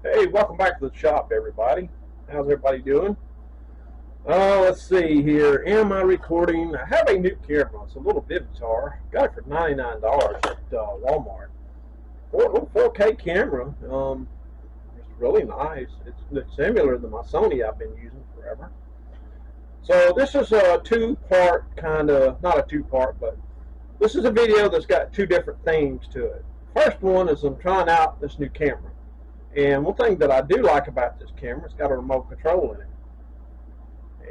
Hey, welcome back to the shop, everybody. How's everybody doing? Let's see here. Am I recording? I have a new camera. It's a little Vivitar. Got it for $99 at Walmart. Little 4K camera. It's really nice. It's similar to my Sony I've been using forever. So this is a two-part kind of, not a two-part, but this is a video that's got two different themes to it. First one is I'm trying out this new camera. And one thing that I do like about this camera, it's got a remote control in it.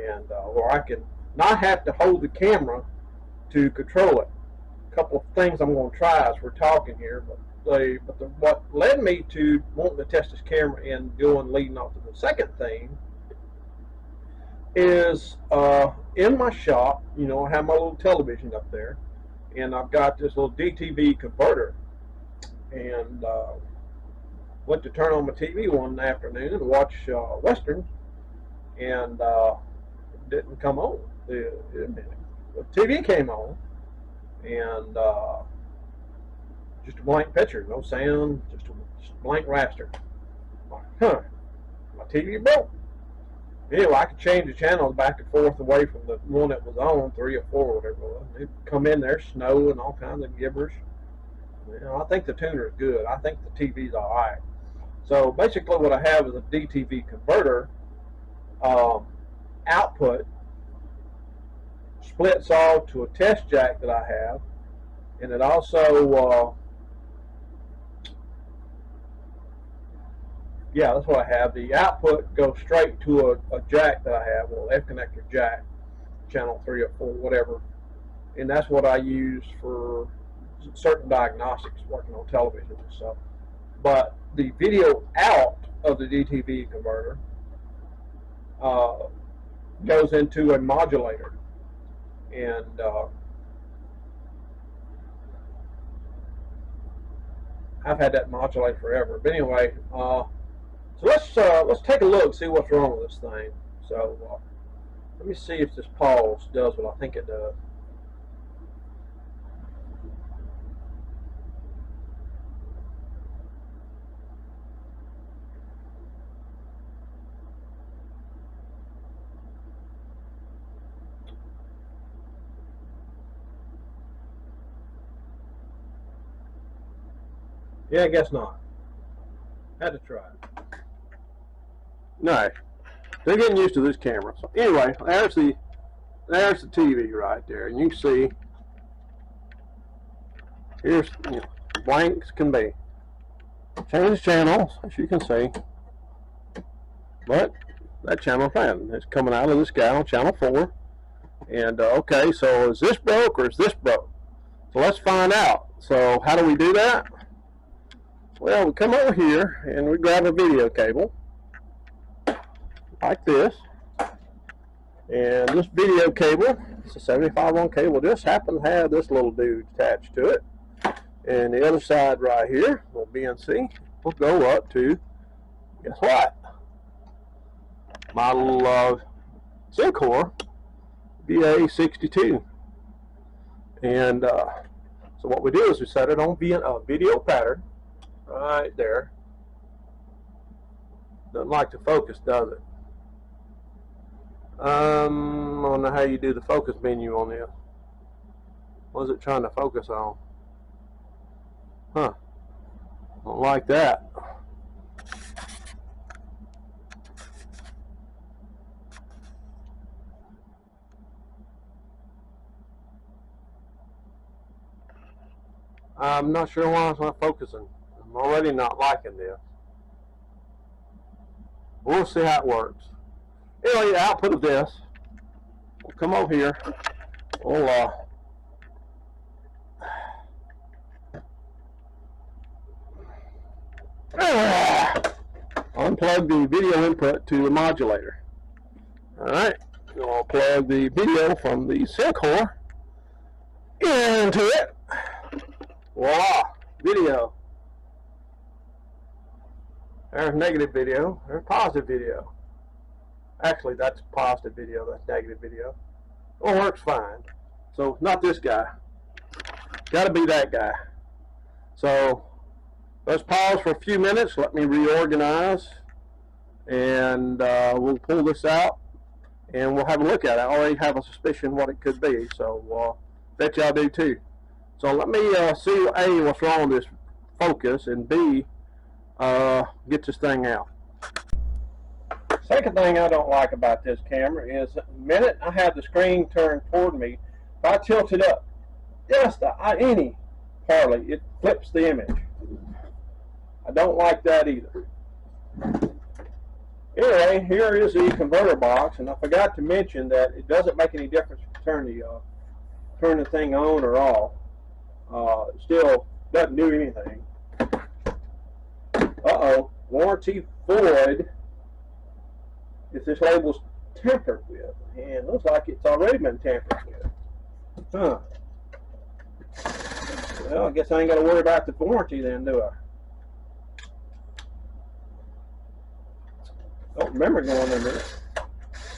And where I can not have to hold the camera to control it. A couple of things I'm going to try as we're talking here, what led me to wanting to test this camera and leading off to the second thing is in my shop, I have my little television up there, and I've got this little DTV converter, and went to turn on my TV one afternoon and watch Western, and it didn't come on. The TV came on, and just a blank picture, no sound, just a blank raster. Like, my TV broke. Anyway, I could change the channels back and forth away from the one that was on, 3 or 4 or whatever it was. It'd come in there, snow and all kinds of gibberish. I think the tuner is good. I think the TV's all right. So basically what I have is a DTV converter output splits off to a test jack that I have, and it also yeah, that's what I have. The output goes straight to a jack that I have, well, F connector jack, channel 3 or 4, whatever, and that's what I use for certain diagnostics, working on television and stuff. But the video out of the DTV converter goes into a modulator, and I've had that modulator forever. But anyway, so let's take a look, see what's wrong with this thing. So let me see if this pause does what I think it does. Yeah, I guess not. Had to try it. No, they're getting used to this camera. So anyway, there's the TV right there, and you can see here's blank as can be. Change channels, as you can see, but that channel fan is coming out of this guy on channel 4. And okay, so is this broke or is this broke? So let's find out. So how do we do that? Well, we come over here and we grab a video cable like this, and this video cable, it's a 75 ohm cable, just happens to have this little dude attached to it, and the other side right here, little BNC, will go up to, guess what, my little Camcorder VA62, and so what we do is we set it on video pattern right there. Doesn't like to focus, does it? I don't know how you do the focus menu on this. What is it trying to focus on? Huh. Don't like that. I'm not sure why it's not focusing. I'm already not liking this. We'll see how it works. Anyway, the output of this, we'll come over here, we'll unplug the video input to the modulator. Alright, we'll plug the video from the Camcorder into it. Voila, video. There's negative video, there's positive video. Actually, that's positive video, that's negative video. It works fine. So, not this guy. Gotta be that guy. So, Let's pause for a few minutes. Let me reorganize, and we'll pull this out, and we'll have a look at it. I already have a suspicion what it could be, so bet y'all do too. So let me see, A, what's wrong with this focus, and B, get this thing out. Second thing I don't like about this camera is the minute I have the screen turned toward me, if I tilt it up just any partly, it flips the image. I don't like that either. Anyway, here is the converter box, and I forgot to mention that it doesn't make any difference if you turn the thing on or off. It still doesn't do anything. Warranty void if this label's tampered with, and it looks like it's already been tampered with. Huh. Well, I guess I ain't got to worry about the warranty then, do I? Don't remember going in there.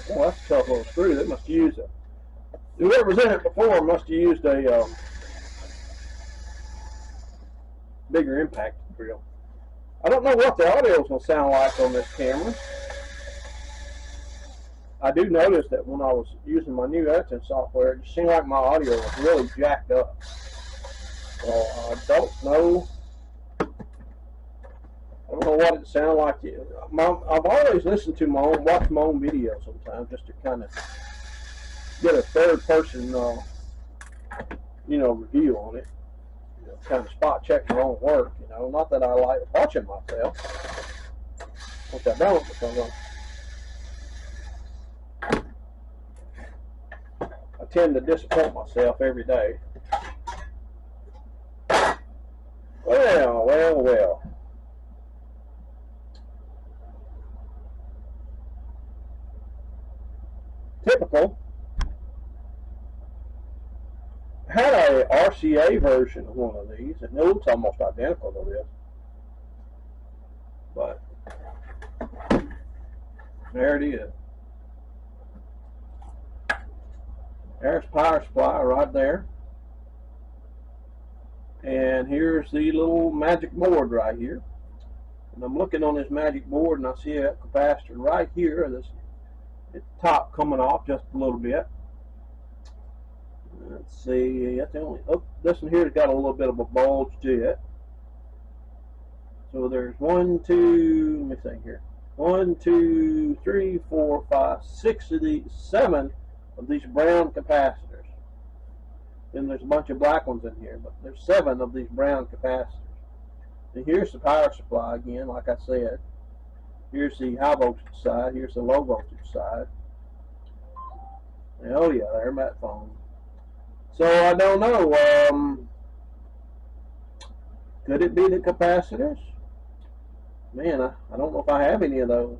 Oh, that's a tough little screw. They must use it. Whoever's in it before must have used a bigger impact drill. I don't know what the audio is going to sound like on this camera. I do notice that when I was using my new editing software, it just seemed like my audio was really jacked up. So I don't know what it sounded like. I've always listened to watch my own videos sometimes, just to kind of get a third person, review on it. Kind of spot check my own work. Not that I like watching myself, which I don't, because I tend to disappoint myself every day. Well. Typical. I had a RCA version of one of these, and it looks almost identical to this. But there it is. There's power supply right there. And here's the little magic board right here. And I'm looking on this magic board, and I see a capacitor right here. This at the top coming off just a little bit. Let's see, that's the only, this one here's got a little bit of a bulge to it. So there's 1, 2, let me think here. 1, 2, 3, 4, 5, 6 of these, 7 of these brown capacitors. Then there's a bunch of black ones in here, but there's 7 of these brown capacitors. And here's the power supply again, like I said. Here's the high voltage side, here's the low voltage side. And oh yeah, there's that phone. So I don't know, could it be the capacitors? Man, I don't know if I have any of those.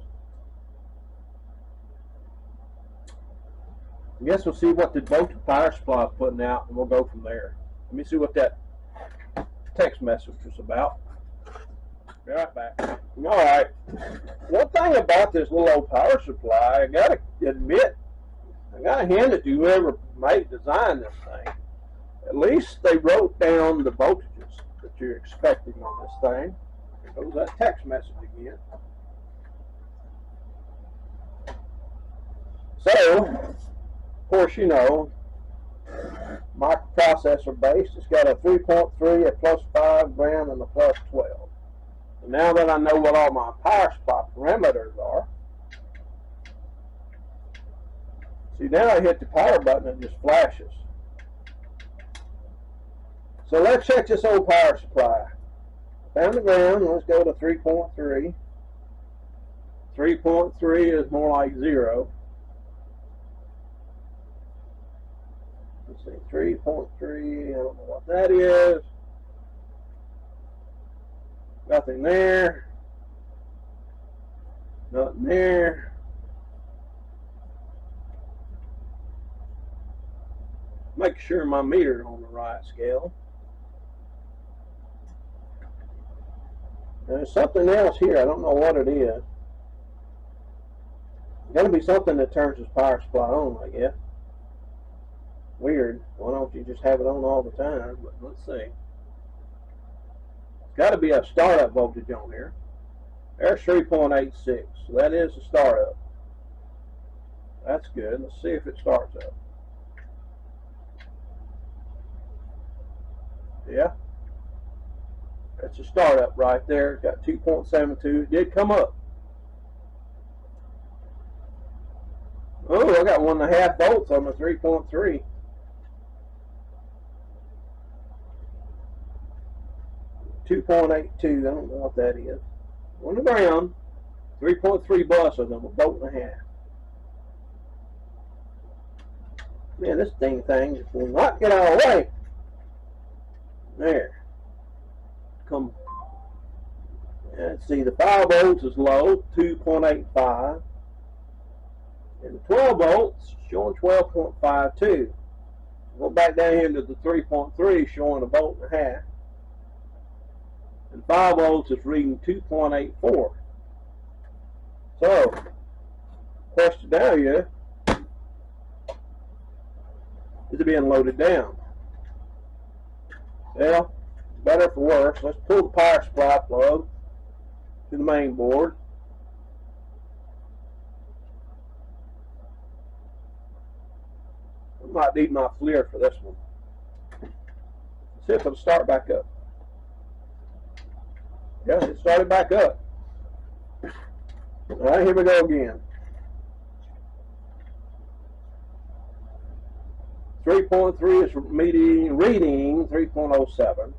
I guess we'll see what the voltage power supply is putting out, and we'll go from there. Let me see what that text message was about. Be right back. Alright, one thing about this little old power supply, I gotta admit, I gotta hand it to whoever designed this thing. At least they wrote down the voltages that you're expecting on this thing. There goes that text message again. So, of course, microprocessor base, it's got a 3.3, a +5 gram, and a +12. And now that I know what all my power supply parameters are, see, now I hit the power button and it just flashes. So let's check this old power supply. Found the ground, let's go to 3.3. 3.3 is more like 0. Let's see, 3.3, I don't know what that is. Nothing there. Nothing there. Make sure my meter is on the right scale. There's something else here. I don't know what it is. It's got to be something that turns this power supply on, I guess. Weird. Why don't you just have it on all the time? But let's see. got to be a startup voltage on here. There's 3.86, so that is the startup. That's good. Let's see if it starts up. Yeah, that's a startup right there. It's got 2.72. It did come up. Oh, I got 1.5 volts on the 3.3. 2.82. I don't know what that is. On the ground, 3.3 buses on a volt and a half. Man, this thing just will not get out of the way. There. Come. Let's see, the 5 volts is low, 2.85. And the 12 volts showing 12.52. Go back down here to the 3.3 showing a volt and a half. And 5 volts is reading 2.84. So, question now is it being loaded down? Well, better for worse. Let's pull the power supply plug to the main board. I might need my FLIR for this one. See if it'll start back up. Yeah, it started back up. All right, here we go again. 3.3 is reading 3.07.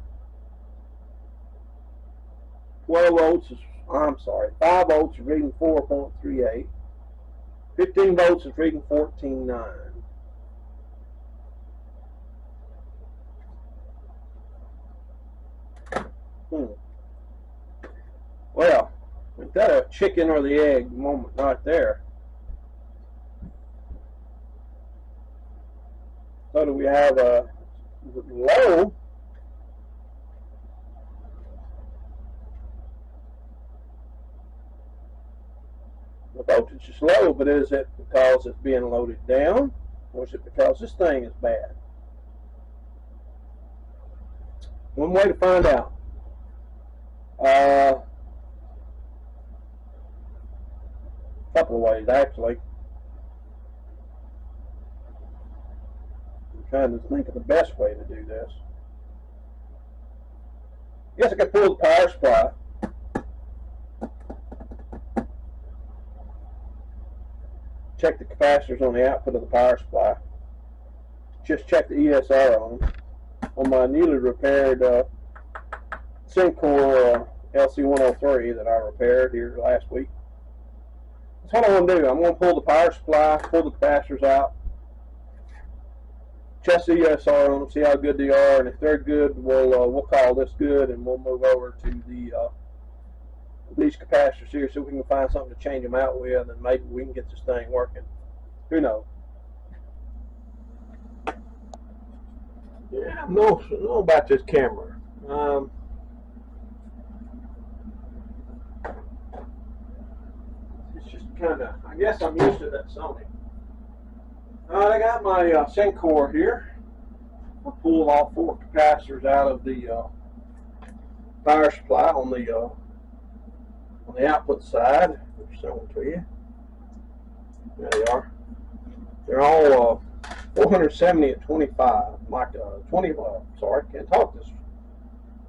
12 volts is, I'm sorry, 5 volts is reading 4.38. 15 volts is reading 14.9. Well, is that a chicken or the egg moment right there? So do we have a low? The voltage is low, but is it because it's being loaded down, or is it because this thing is bad? One way to find out. Couple of ways, actually. I'm trying to think of the best way to do this. I guess I could pull the power supply. Check the capacitors on the output of the power supply. Just check the ESR on them. On my newly repaired Camcorder LC103 that I repaired here last week. That's what I'm going to do. I'm going to pull the power supply, pull the capacitors out, check the ESR on them, see how good they are, and if they're good, we'll call this good, and we'll move over to these capacitors here, so we can find something to change them out with, and maybe we can get this thing working. Who knows? Yeah, I know about this camera. It's just kind of, I guess I'm used to that Sony. I got my Camcorder here. I pulled all 4 capacitors out of the power supply on the output side. I'll show them to you. There they are. They're all 470 at 25. Sorry, can't talk this.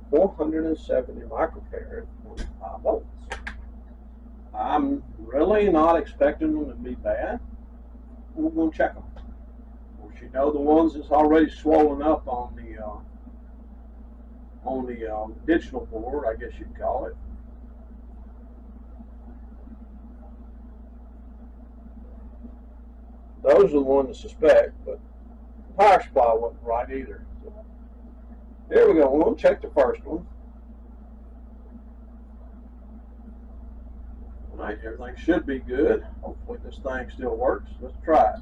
470 microfarad, 25 volts. I'm really not expecting them to be bad. We're going to check them. Of course, you know the ones that's already swollen up on the digital board, I guess you'd call it. Those are the ones to suspect, but the power supply wasn't right either. So, there we go. We're going to check the first one. All right, everything should be good. Hopefully this thing still works. Let's try it.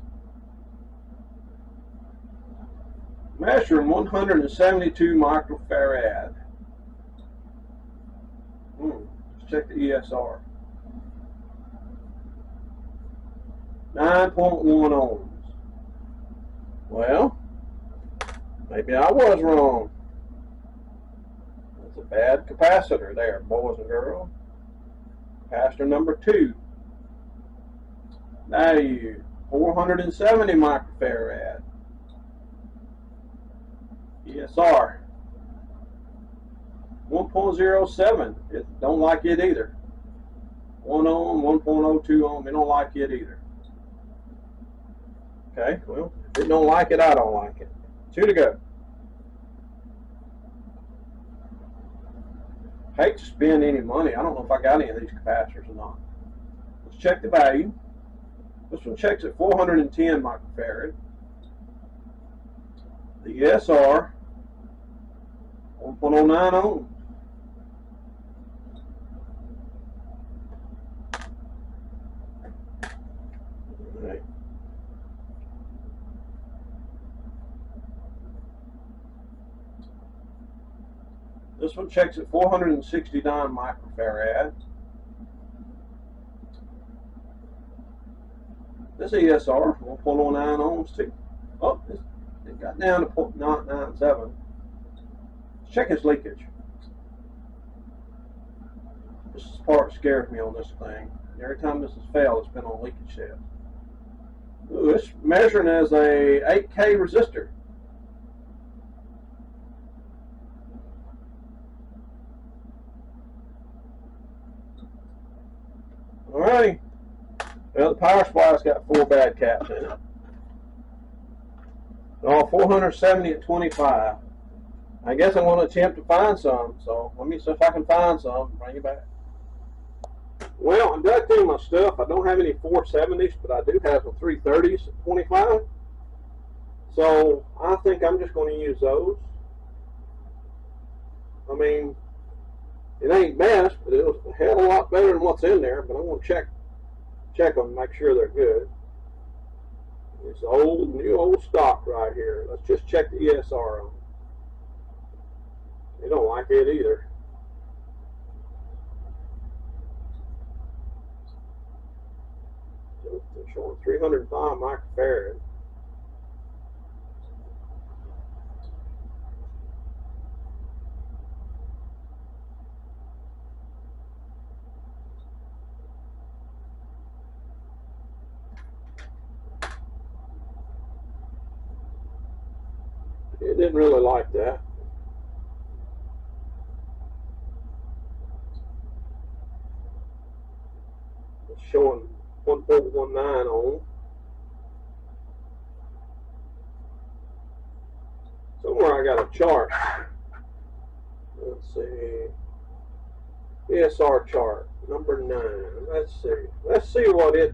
Measuring 172 microfarad. Let's check the ESR. 9.1 ohms. Well, maybe I was wrong. That's a Bad capacitor there, boys and girls. Capacitor number 2. Value 470 microfarad. ESR 1.07. It don't like it either. 1 ohm, 1.02 ohm. They don't like it either. Okay, well, if it don't like it, I don't like it. 2 to go. Hate to spend any money. I don't know if I got any of these capacitors or not. Let's check the value. This one checks at 410 microfarad. The ESR 1.09 ohms. All right. This one checks at 469 microfarad. This ESR 1.09 ohms too. Oh, it got down to 0.997. Let's check its leakage. This part scares me on this thing. Every time this has failed, it's been on leakage test. Ooh, it's measuring as a 8K resistor. Alrighty. Well, the power supply's got 4 bad caps in it. All 470 at 25. I guess I'm going to attempt to find some. So let me see if I can find some and bring it back. Well, I'm dug through my stuff. I don't have any 470s, but I do have some 330s at 25. So I think I'm just going to use those. I mean, it ain't best, but it was a hell of a lot better than what's in there. But I'm going to check them, make sure they're good. It's new old stock right here. Let's just check the ESR on it. They don't like it either. They're showing 305 microfarad. It didn't really like that. It's showing 1.19 ohm. Somewhere I got a chart. Let's see. ESR chart, number 9. Let's see. Let's see what the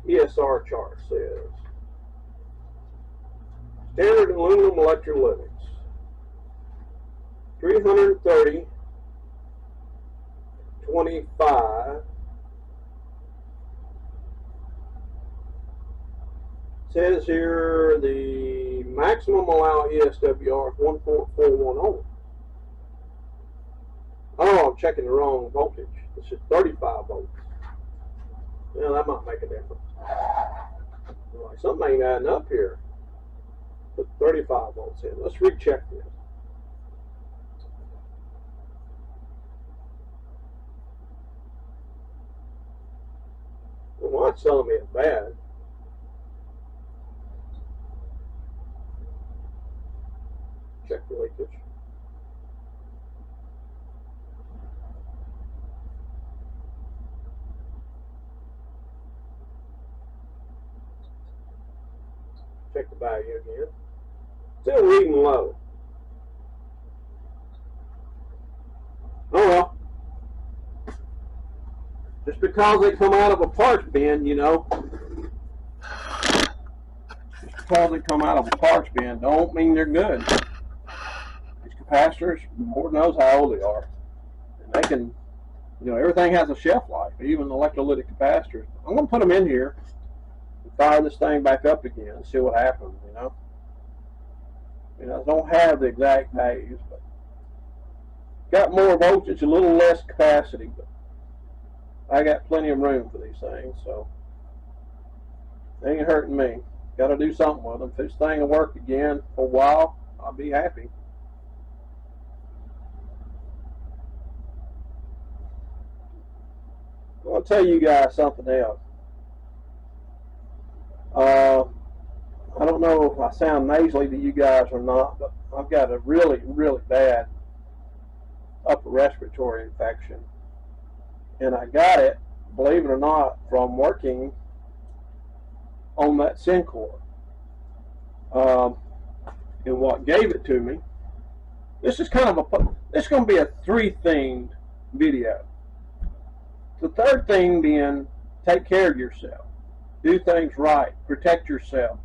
ESR chart says. Standard aluminum electrolytics. 330, 25. Says here the maximum allowed ESWR is 1.41 ohms. Oh, I'm checking the wrong voltage. This is 35 volts. Yeah, that might make a difference. Like, something ain't adding up here. Put 35 volts in. Let's recheck this. Well, why it's telling me it's bad? Check the leakage. Check the value again. Still reading low. Oh well. Just because they come out of a parts bin, you know. Just because they come out of a parts bin don't mean they're good. These capacitors, Lord knows how old they are. And they can, you know, everything has a shelf life, even electrolytic capacitors. I'm going to put them in here and fire this thing back up again and see what happens, you know. You know, I don't have the exact values, but got more voltage, a little less capacity, but I got plenty of room for these things, so they ain't hurting me. Got to do something with them. If this thing will work again for a while, I'll be happy. I'll tell you guys something else. I don't know if I sound nasally to you guys or not, but I've got a really, really bad upper respiratory infection. And I got it, believe it or not, from working on that Camcorder. And what gave it to me, this is going to be a 3-themed video. The third thing being, take care of yourself. Do things right. Protect yourself.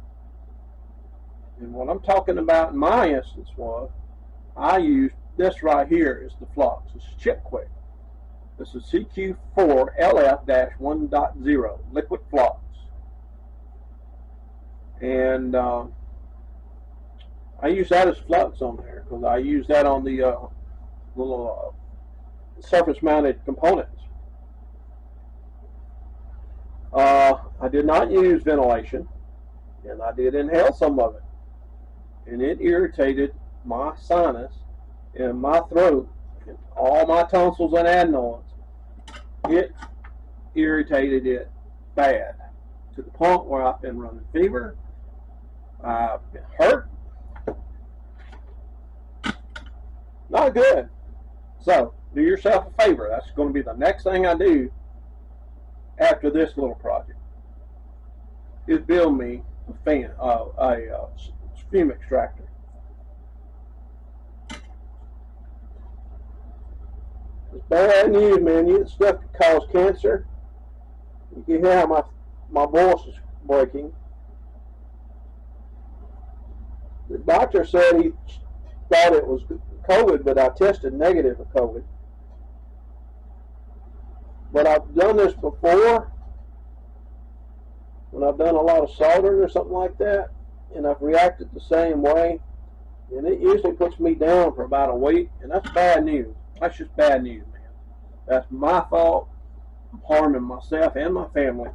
And what I'm talking about in my instance was, I used this right here is the flux. This is chip quick. This is CQ4LF-1.0 liquid flux. And I use that as flux on there because I use that on the little surface mounted components. I did not use ventilation, and I did inhale some of it, and it irritated my sinus and my throat and all my tonsils and adenoids. It irritated it bad to the point where I've been running fever, I've been hurt. Not good. So do yourself a favor. That's going to be the next thing I do after this little project, is build me a fume extractor. It's bad news, man. This stuff could cause cancer. You can hear how my voice is breaking. The doctor said he thought it was COVID, but I tested negative for COVID. But I've done this before when I've done a lot of soldering or something like that, and I've reacted the same way, and it usually puts me down for about a week, and that's bad news. That's just bad news, man. That's my fault. I'm harming myself and my family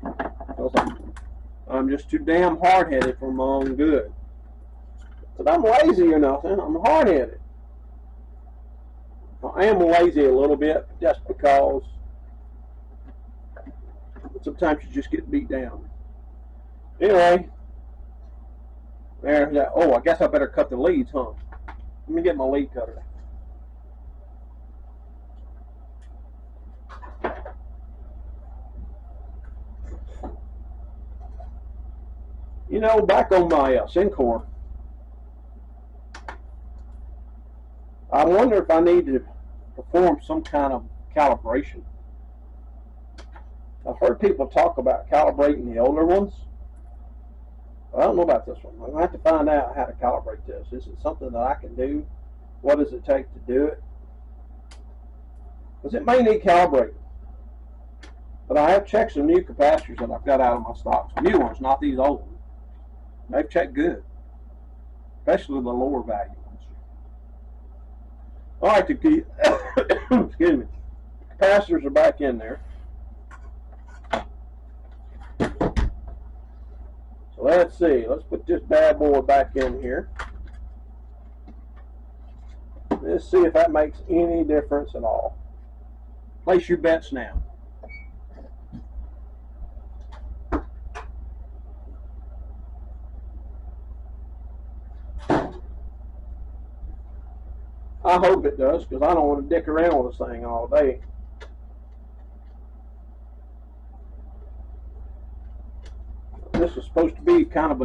because I'm just too damn hard-headed for my own good. But I'm lazy or nothing. I'm hard-headed. I am lazy a little bit just because sometimes you just get beat down. Anyway, there's that. Oh, I guess I better cut the leads, huh? Let me get my lead cutter. You know, back on my Camcorder, I wonder if I need to perform some kind of calibration. I've heard people talk about calibrating the older ones. I don't know about this one. I'm going to have to find out how to calibrate this. Is it something that I can do? What does it take to do it? Because it may need calibrating. But I have checked some new capacitors that I've got out of my stock. Some new ones, not these old ones. They've checked good, especially the lower value ones. All right, excuse me. Capacitors are back in there. So let's see. Let's put this bad boy back in here. Let's see if that makes any difference at all. Place your bets now. I hope it does, because I don't want to dick around with this thing all day. This is supposed to be kind of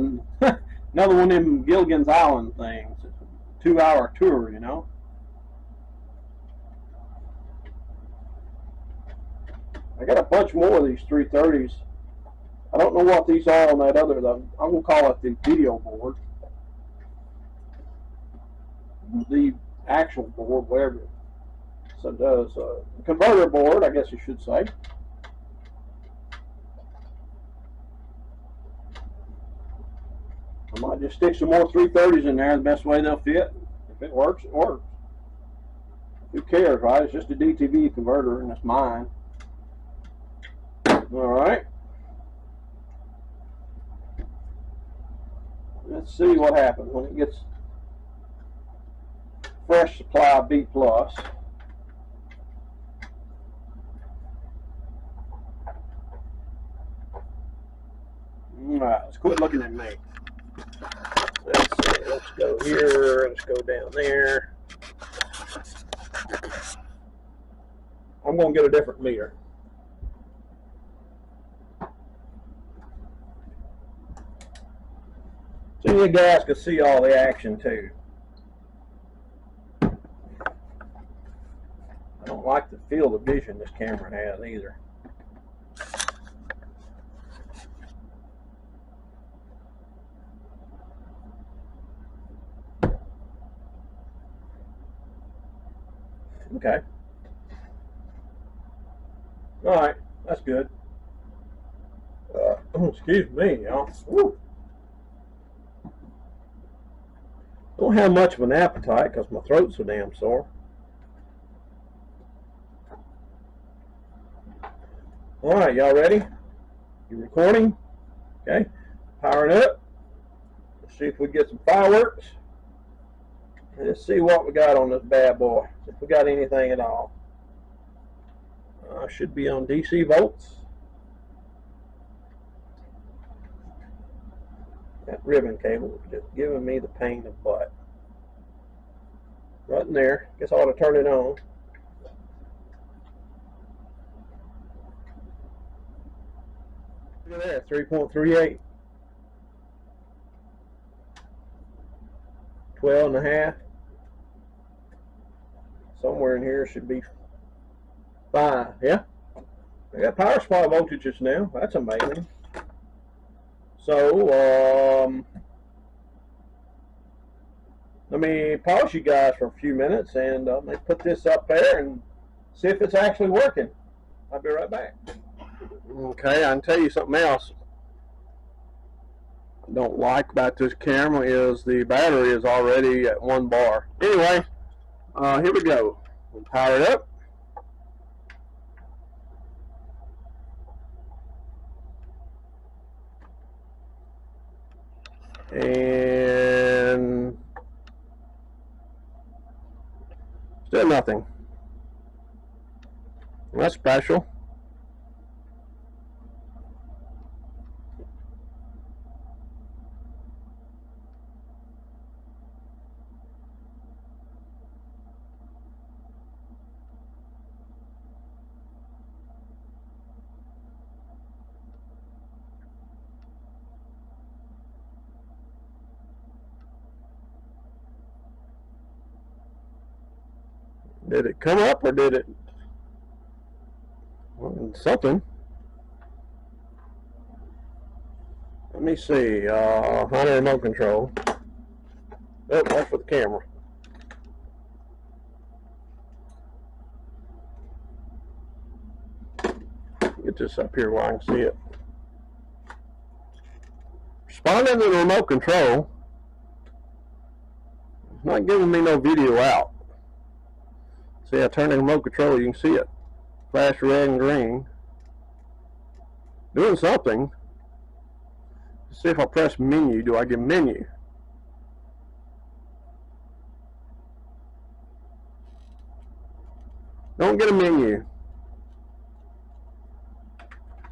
another one of them Gilligan's Island things. It's a 2-hour tour, you know. I got a bunch more of these 330s. I don't know what these are on that other, I'm going to call it the video board. The actual board, whatever it does, converter board, I guess you should say. I might just stick some more 330s in there the best way they'll fit. If it works, it works. Who cares, right? It's just a DTV converter and it's mine. Alright. Let's see what happens when it gets fresh supply B+. does. Quit looking at me. Let's see. Let's go here. Let's go down there. I'm going to get a different meter. So you guys can see all the action too. I don't like the field of vision this camera has either. Okay. All right, that's good. Excuse me, y'all. Don't have much of an appetite because my throat's so damn sore. All right, y'all ready? You recording? Okay. Power it up. Let's see if we get some fireworks. Let's see what we got on this bad boy. If we got anything at all. Should be on DC volts. That ribbon cable is just giving me the pain in the butt. Right in there. Guess I ought to turn it on. Look at that, 3.38. 12.5. Somewhere in here should be 5. Yeah. I got power supply voltages now. That's amazing. So, let me pause you guys for a few minutes and let me put this up there and see if it's actually working. I'll be right back. Okay, I can tell you something else I don't like about this camera is the battery is already at 1 bar. Anyway, here we go. We'll power it up. And still nothing. That's special. Did it come up or did it? Well, something. Let me see. Hunter remote control. Oh, that's for the camera. Get this up here where I can see it. Responding to the remote control. It's not giving me no video out. See, I turn the remote control, you can see it. Flash red and green. Doing something. Let's see if I press menu, do I get menu? Don't get a menu.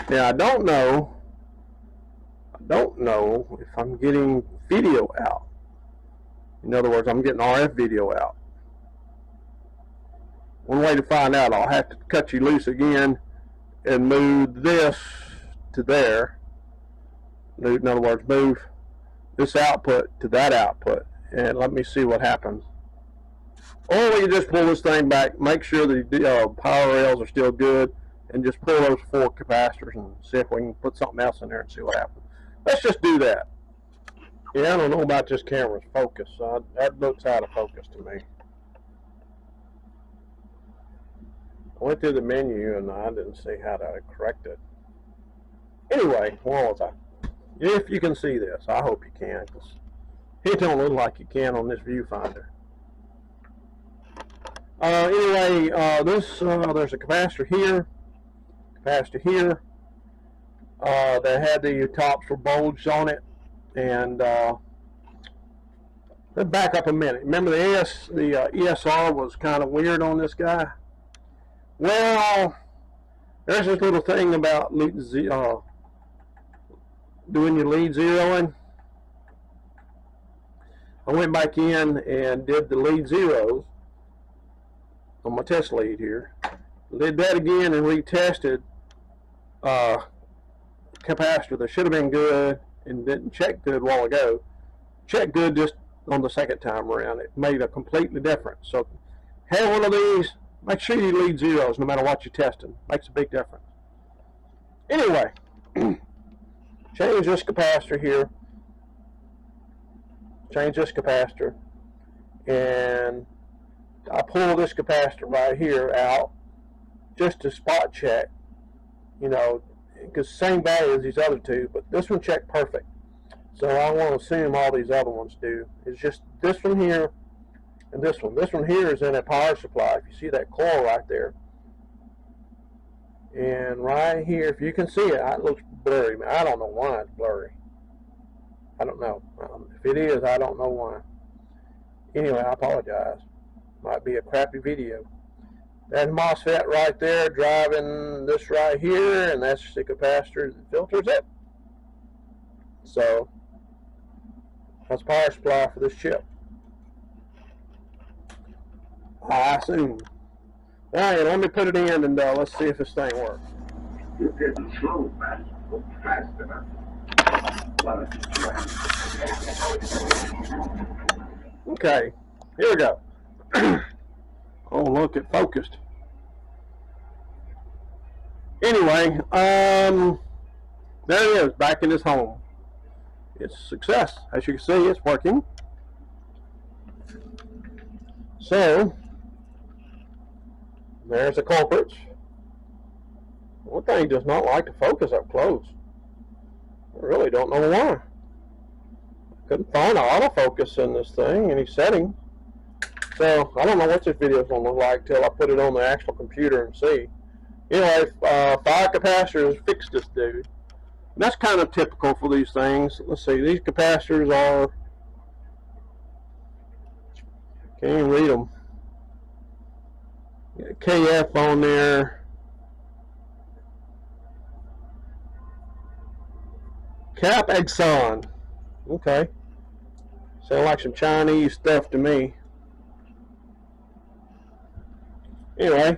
Now I don't know if I'm getting video out. In other words, I'm getting RF video out. One way to find out, I'll have to cut you loose again and move this to there. In other words, move this output to that output, and let me see what happens. Or we can just pull this thing back, make sure the power rails are still good, and just pull those 4 capacitors and see if we can put something else in there and see what happens. Let's just do that. Yeah, I don't know about this camera's focus. That looks out of focus to me. I went through the menu and I didn't see how to correct it. Anyway, where was I? If you can see this, I hope you can, because it don't look like you can on this viewfinder. Anyway, there's a capacitor here, that had the tops were bulged on it, and let's back up a minute. Remember the ESR was kind of weird on this guy? Well, there's this little thing about doing your lead zeroing, I went back in and did the lead zeros on my test lead here. Did that again and retested capacitor that should have been good and didn't check good a while ago. Check good just on the second time around. It made a completely difference. So have one of these. Make sure you lead zeros no matter what you're testing. Makes a big difference. Anyway, change this capacitor here. Change this capacitor, and I pull this capacitor right here out just to spot check, you know, because same value as these other two, but this one checked perfect. So I want to assume all these other ones do. It's just this one here and this one. This one here is in a power supply. If you see that coil right there, and right here, if you can see it, it looks blurry. I don't know why it's blurry. I don't know. If it is, I don't know why. Anyway, I apologize. Might be a crappy video. That MOSFET right there driving this right here, and that's the capacitor that filters it. So that's power supply for this chip, I assume. Alright, let me put it in and let's see if this thing works. You're getting slow, man. Go fast enough. Okay, here we go. Oh, look, it focused. Anyway, there it is, back in his home. It's a success. As you can see, it's working. So, there's the culprits. One thing does not like to focus up close. I really don't know why. Couldn't find an autofocus in this thing, any setting. So I don't know what this video is going to look like till I put it on the actual computer and see. Anyway, 5 capacitors fixed this dude. And that's kind of typical for these things. Let's see, these capacitors are, can't even read them. KF on there. Cap Exxon. Okay. Sound like some Chinese stuff to me. Anyway,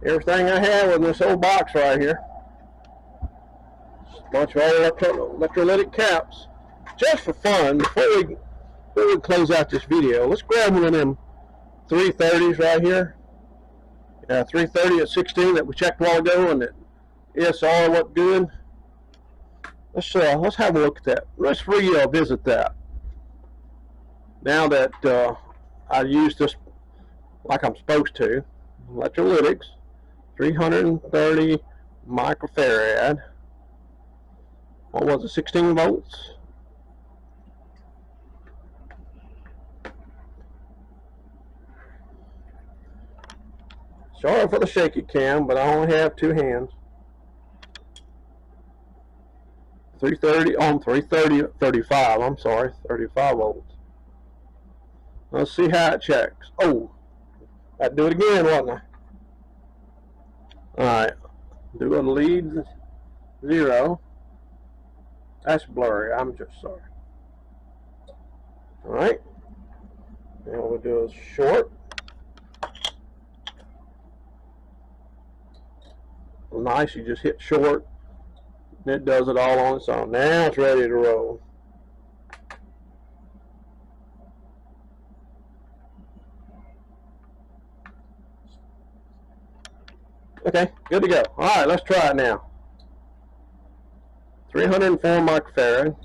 everything I have in this old box right here. Just a bunch of old electrolytic caps. Just for fun, before we close out this video, let's grab one of them 330s right here. 330 at 16 that we checked a while ago, and that ESR looked good. Let's have a look at that. Let's revisit that. Now that I use this like I'm supposed to, electrolytics, 330 microfarad. What was it? 16 volts. Sorry for the shaky cam, but I only have 2 hands. 330 on 330, 35. I'm sorry, 35 volts. Let's see how it checks. Oh, I'd do it again, wasn't I? Alright, do a lead 0. That's blurry, I'm just sorry. Alright, and we'll do a short. Nice, you just hit short, and it does it all on its own. Now it's ready to roll. Okay, good to go. Alright, let's try it now. 304 microfarad.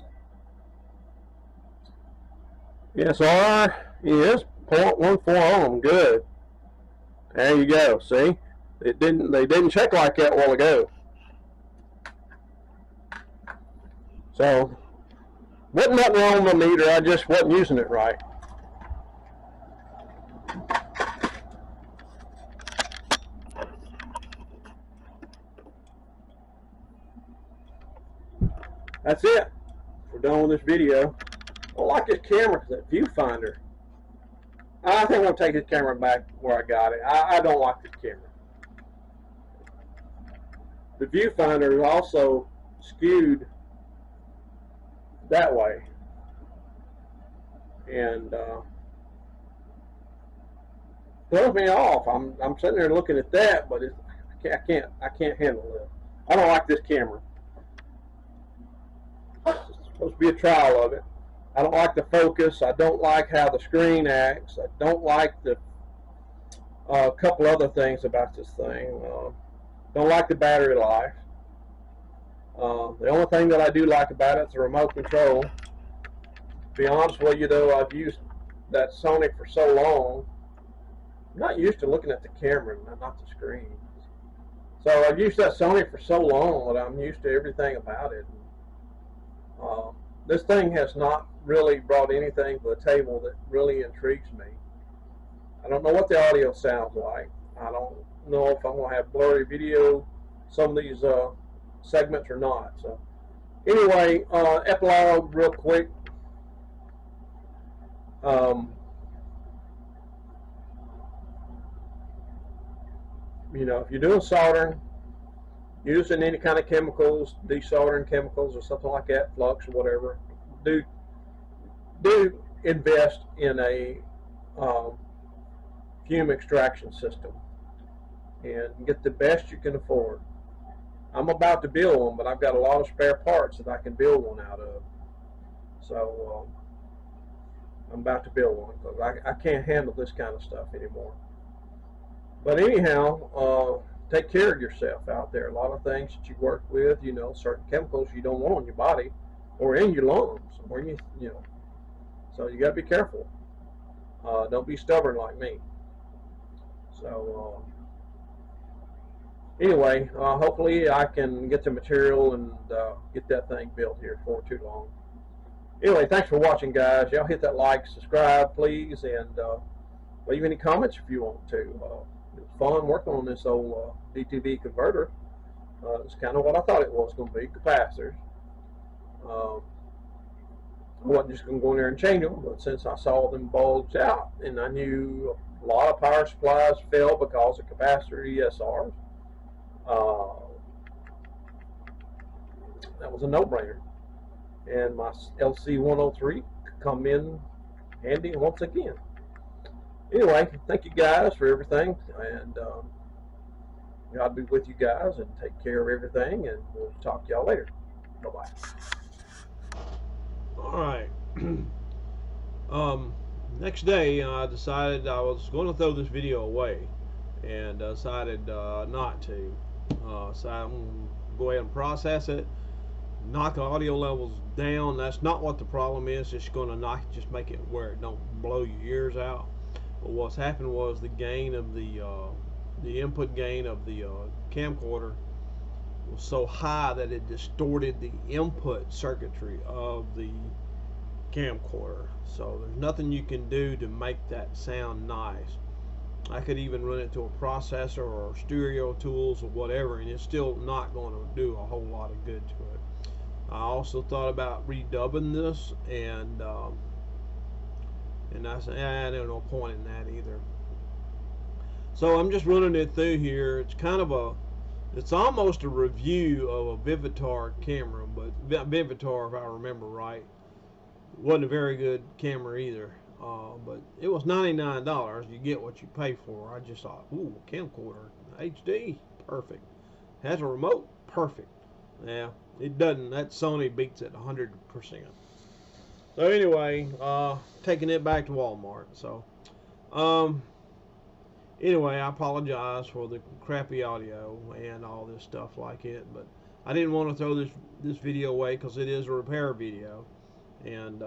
ESR is 0.14 ohm. Good. There you go. See? They didn't check like that a while ago. So, wasn't nothing wrong with the meter, I just wasn't using it right. That's it. We're done with this video. I don't like this camera because that viewfinder. I think I'm going to take this camera back where I got it. I don't like this camera. the viewfinder is also skewed that way, and throws me off. I'm sitting there looking at that, but I can't handle it. I don't like this camera. It's supposed to be a trial of it. I don't like the focus. I don't like how the screen acts. I don't like the couple other things about this thing. Don't like the battery life. The only thing that I do like about it is the remote control. To be honest with you, though, I've used that Sony for so long, I'm not used to looking at the camera, not the screen. So I've used that Sony for so long that I'm used to everything about it. This thing has not really brought anything to the table that really intrigues me. I don't know what the audio sounds like. I don't know if I'm going to have blurry video, some of these segments or not. So anyway, epilogue real quick. You know, if you're doing soldering, using any kind of chemicals, desoldering chemicals or something like that, flux or whatever, do invest in a fume extraction system and get the best you can afford. I'm about to build one, but I've got a lot of spare parts that I can build one out of. So I'm about to build one because I can't handle this kind of stuff anymore. But anyhow, take care of yourself out there. A lot of things that you work with, you know, certain chemicals you don't want in your body or in your lungs, or you know. So you got to be careful. Don't be stubborn like me. So anyway, hopefully I can get the material and get that thing built here before too long. Anyway, thanks for watching, guys. Y'all hit that like, subscribe, please, and leave any comments if you want to. It was fun working on this old DTV converter. It's kind of what I thought it was going to be, capacitors. I wasn't just going to go in there and change them, but since I saw them bulge out, and I knew a lot of power supplies fail because of capacitor ESRs, that was a no-brainer. And my LC103 could come in handy once again. Anyway, thank you guys for everything, and God be with you guys, and take care of everything, and we'll talk to y'all later. Bye-bye. Alright. Next day, I decided I was going to throw this video away, and decided not to. So I'm going to go ahead and process it, knock the audio levels down. That's not what the problem is. It's going to just make it where it don't blow your ears out. But what's happened was the gain of the input gain of the camcorder was so high that it distorted the input circuitry of the camcorder. So there's nothing you can do to make that sound nice. I could even run it to a processor or stereo tools or whatever, and it's still not going to do a whole lot of good to it. I also thought about redubbing this, and I said, there's no point in that either. So I'm just running it through here. It's kind of it's almost a review of a Vivitar camera, but Vivitar, if I remember right, wasn't a very good camera either. But it was $99. You get what you pay for. I just thought, ooh, camcorder, HD, perfect. Has a remote, perfect. Yeah, it doesn't. That Sony beats it 100%. So anyway, taking it back to Walmart. So, anyway, I apologize for the crappy audio and all this stuff like it, but I didn't want to throw this video away because it is a repair video. And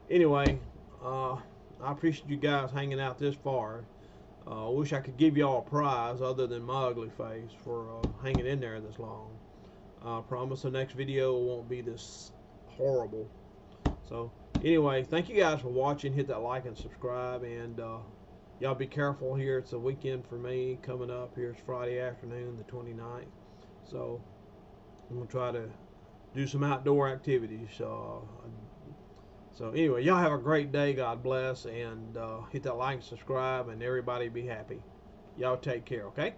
anyway, I appreciate you guys hanging out this far. I wish I could give y'all a prize other than my ugly face for hanging in there this long. I promise the next video won't be this horrible. So anyway, thank you guys for watching. Hit that like and subscribe, and y'all be careful here. It's a weekend for me coming up. Here's Friday afternoon, the 29th. So I'm gonna try to do some outdoor activities. So anyway, y'all have a great day. God bless, and hit that like and subscribe, and everybody be happy. Y'all take care, okay?